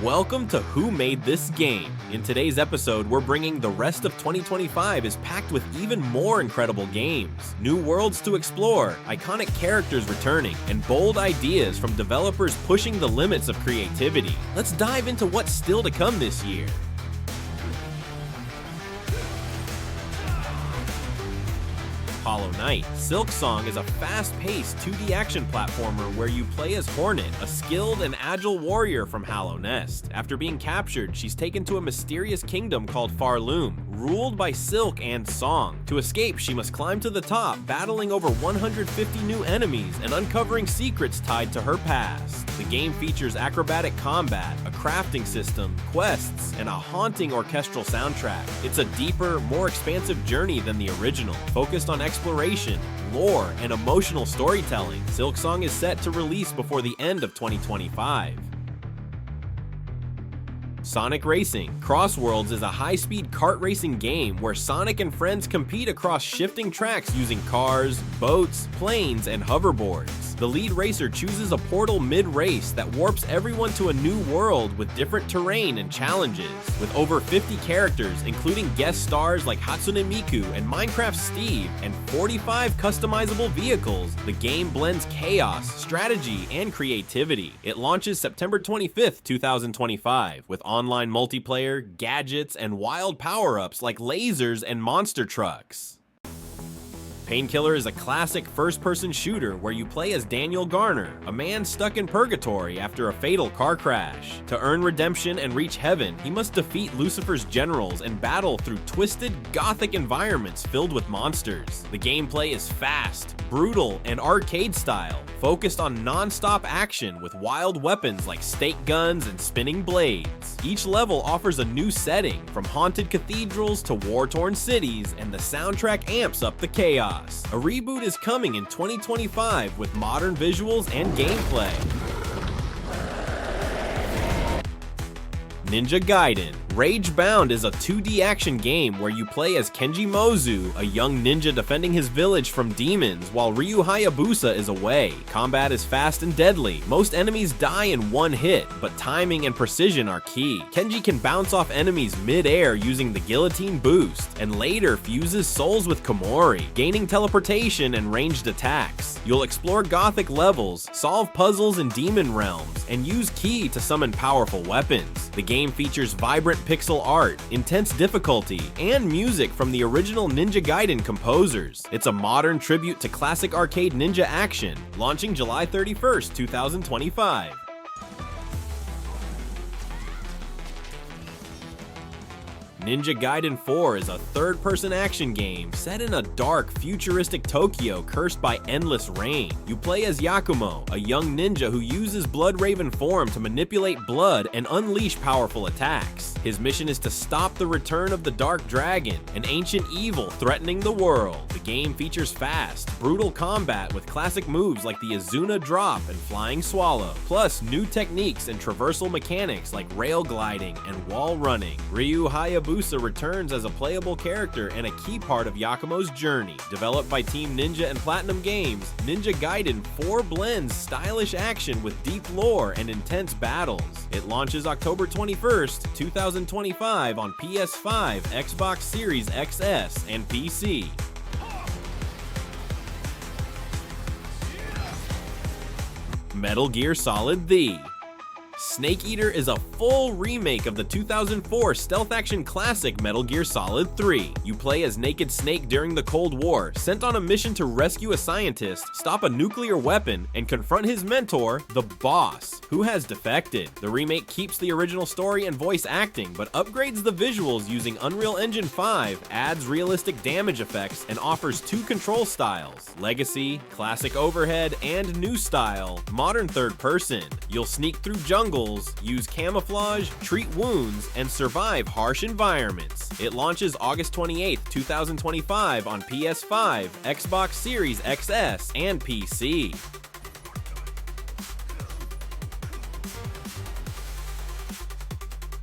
Welcome to Who Made This Game? In today's episode, we're bringing the rest of 2025 is packed with even more incredible games, new worlds to explore, iconic characters returning, and bold ideas from developers pushing the limits of creativity. Let's dive into what's still to come this year. Hollow Knight. Silksong is a fast-paced 2D action platformer where you play as Hornet, a skilled and agile warrior from Hallownest. After being captured, she's taken to a mysterious kingdom called Farloom, ruled by Silk and Song. To escape, she must climb to the top, battling over 150 new enemies and uncovering secrets tied to her past. The game features acrobatic combat, a crafting system, quests, and a haunting orchestral soundtrack. It's a deeper, more expansive journey than the original, focused on exploration, lore, and emotional storytelling. Silksong is set to release before the end of 2025. Sonic Racing. Crossworlds is a high-speed kart racing game where Sonic and friends compete across shifting tracks using cars, boats, planes, and hoverboards. The lead racer chooses a portal mid-race that warps everyone to a new world with different terrain and challenges. With over 50 characters, including guest stars like Hatsune Miku and Minecraft Steve, and 45 customizable vehicles, the game blends chaos, strategy, and creativity. It launches September 25th, 2025, with online multiplayer, gadgets, and wild power-ups like lasers and monster trucks. Painkiller is a classic first-person shooter where you play as Daniel Garner, a man stuck in purgatory after a fatal car crash. To earn redemption and reach heaven, he must defeat Lucifer's generals and battle through twisted, gothic environments filled with monsters. The gameplay is fast, brutal, and arcade-style, focused on non-stop action with wild weapons like stake guns and spinning blades. Each level offers a new setting, from haunted cathedrals to war-torn cities, and the soundtrack amps up the chaos. A reboot is coming in 2025 with modern visuals and gameplay. Ninja Gaiden. Rage-Bound is a 2D action game where you play as Kenji Mozu, a young ninja defending his village from demons while Ryu Hayabusa is away. Combat is fast and deadly. Most enemies die in one hit, but timing and precision are key. Kenji can bounce off enemies mid-air using the guillotine boost, and later fuses souls with Komori, gaining teleportation and ranged attacks. You'll explore gothic levels, solve puzzles in demon realms, and use ki to summon powerful weapons. The game features vibrant pixel art, intense difficulty, and music from the original Ninja Gaiden composers. It's a modern tribute to classic arcade ninja action, launching July 31st, 2025. Ninja Gaiden 4 is a third-person action game set in a dark, futuristic Tokyo cursed by endless rain. You play as Yakumo, a young ninja who uses Bloodraven form to manipulate blood and unleash powerful attacks. His mission is to stop the return of the Dark Dragon, an ancient evil threatening the world. The game features fast, brutal combat with classic moves like the Azuna Drop and Flying Swallow, plus new techniques and traversal mechanics like rail gliding and wall running. Ryu Hayabusa returns as a playable character and a key part of Yakumo's journey. Developed by Team Ninja and Platinum Games, Ninja Gaiden 4 blends stylish action with deep lore and intense battles. It launches October 21st, 2025 on PS5, Xbox Series XS, and PC. Metal Gear Solid The. Snake Eater is a full remake of the 2004 stealth action classic Metal Gear Solid 3. You play as Naked Snake during the Cold War, sent on a mission to rescue a scientist, stop a nuclear weapon, and confront his mentor, the Boss, who has defected. The remake keeps the original story and voice acting, but upgrades the visuals using Unreal Engine 5, adds realistic damage effects, and offers two control styles: Legacy, Classic Overhead, and New Style, Modern Third Person. You'll sneak through jungles, use camouflage, treat wounds, and survive harsh environments. It launches August 28th, 2025 on PS5, Xbox Series XS, and PC.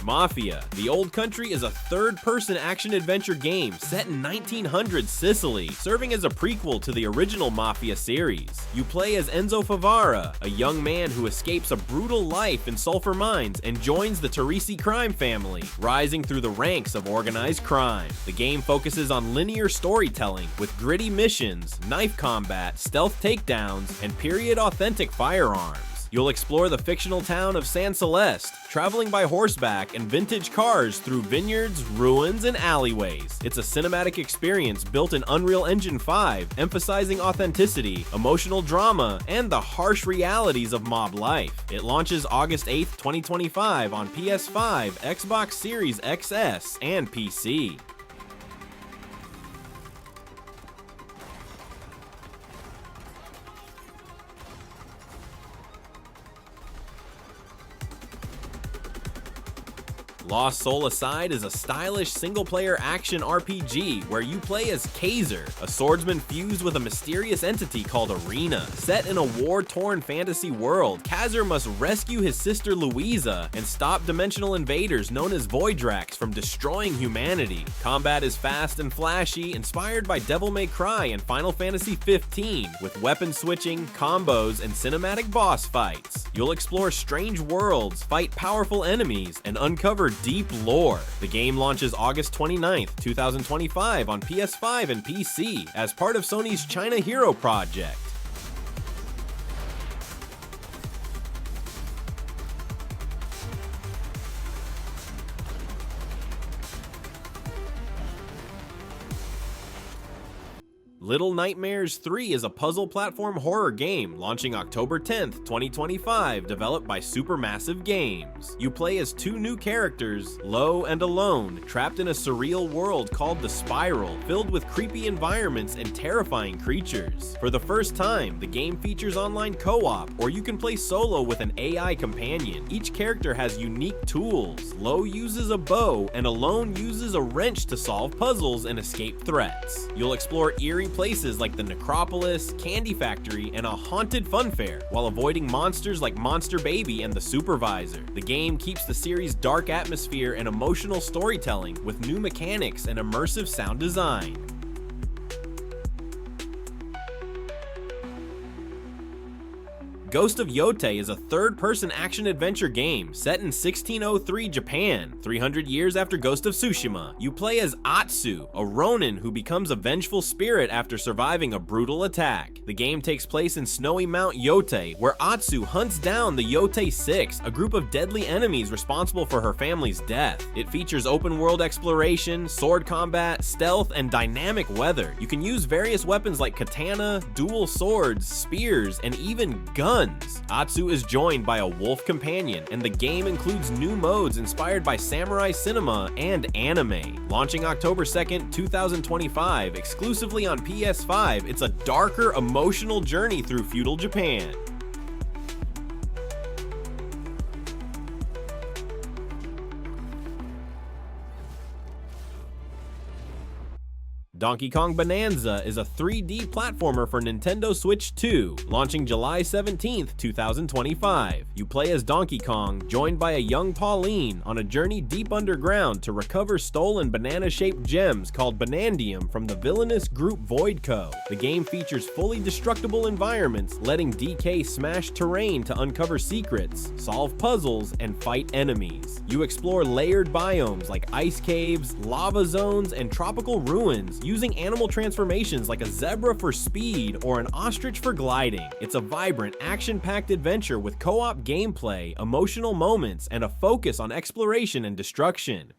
Mafia: The Old Country is a third-person action-adventure game set in 1900 Sicily, serving as a prequel to the original Mafia series. You play as Enzo Favara, a young man who escapes a brutal life in sulfur mines and joins the Teresi crime family, rising through the ranks of organized crime. The game focuses on linear storytelling with gritty missions, knife combat, stealth takedowns, and period-authentic firearms. You'll explore the fictional town of San Celeste, traveling by horseback and vintage cars through vineyards, ruins, and alleyways. It's a cinematic experience built in Unreal Engine 5, emphasizing authenticity, emotional drama, and the harsh realities of mob life. It launches August 8th, 2025 on PS5, Xbox Series XS, and PC. Lost Soul Aside is a stylish single-player action RPG where you play as Kaiser, a swordsman fused with a mysterious entity called Arena. Set in a war-torn fantasy world, Kaiser must rescue his sister Louisa and stop dimensional invaders known as Voidrax from destroying humanity. Combat is fast and flashy, inspired by Devil May Cry and Final Fantasy XV, with weapon switching, combos, and cinematic boss fights. You'll explore strange worlds, fight powerful enemies, and uncover deep lore. The game launches August 29th, 2025 on PS5 and PC as part of Sony's China Hero project. Little Nightmares 3 is a puzzle platform horror game launching October 10th, 2025, developed by Supermassive Games. You play as two new characters, Lo and Alone, trapped in a surreal world called The Spiral, filled with creepy environments and terrifying creatures. For the first time, the game features online co-op, or you can play solo with an AI companion. Each character has unique tools. Lo uses a bow, and Alone uses a wrench to solve puzzles and escape threats. You'll explore eerie places like the Necropolis, Candy Factory, and a haunted funfair, while avoiding monsters like Monster Baby and the Supervisor. The game keeps the series' dark atmosphere and emotional storytelling with new mechanics and immersive sound design. Ghost of Yotei is a third-person action-adventure game set in 1603 Japan, 300 years after Ghost of Tsushima. You play as Atsu, a ronin who becomes a vengeful spirit after surviving a brutal attack. The game takes place in snowy Mount Yotei, where Atsu hunts down the Yotei Six, a group of deadly enemies responsible for her family's death. It features open-world exploration, sword combat, stealth, and dynamic weather. You can use various weapons like katana, dual swords, spears, and even guns. Atsu is joined by a wolf companion, and the game includes new modes inspired by samurai cinema and anime. Launching October 2nd, 2025, exclusively on PS5, it's a darker, emotional journey through feudal Japan. Donkey Kong Bonanza is a 3D platformer for Nintendo Switch 2, launching July 17th, 2025. You play as Donkey Kong, joined by a young Pauline on a journey deep underground to recover stolen banana-shaped gems called Bonandium from the villainous group Voidco. The game features fully destructible environments, letting DK smash terrain to uncover secrets, solve puzzles, and fight enemies. You explore layered biomes like ice caves, lava zones, and tropical ruins, using animal transformations like a zebra for speed or an ostrich for gliding. It's a vibrant, action-packed adventure with co-op gameplay, emotional moments, and a focus on exploration and destruction.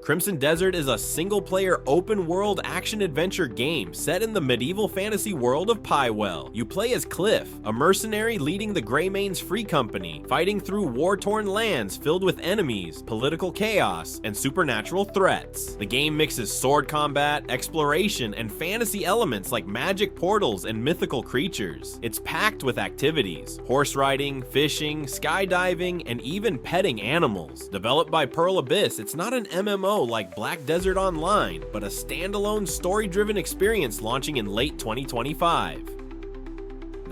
Crimson Desert is a single-player open-world action-adventure game set in the medieval fantasy world of Pywell. You play as Cliff, a mercenary leading the Greymane's Free Company, fighting through war-torn lands filled with enemies, political chaos, and supernatural threats. The game mixes sword combat, exploration, and fantasy elements like magic portals and mythical creatures. It's packed with activities: horse riding, fishing, skydiving, and even petting animals. Developed by Pearl Abyss, it's not an MMO like Black Desert Online, but a standalone story-driven experience launching in late 2025.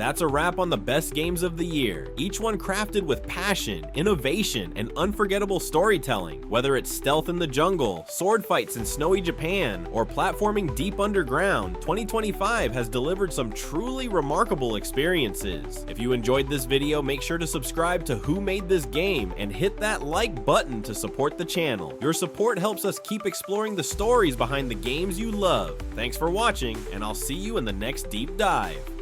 That's a wrap on the best games of the year, each one crafted with passion, innovation, and unforgettable storytelling. Whether it's stealth in the jungle, sword fights in snowy Japan, or platforming deep underground, 2025 has delivered some truly remarkable experiences. If you enjoyed this video, make sure to subscribe to Who Made This Game and hit that like button to support the channel. Your support helps us keep exploring the stories behind the games you love. Thanks for watching, and I'll see you in the next deep dive.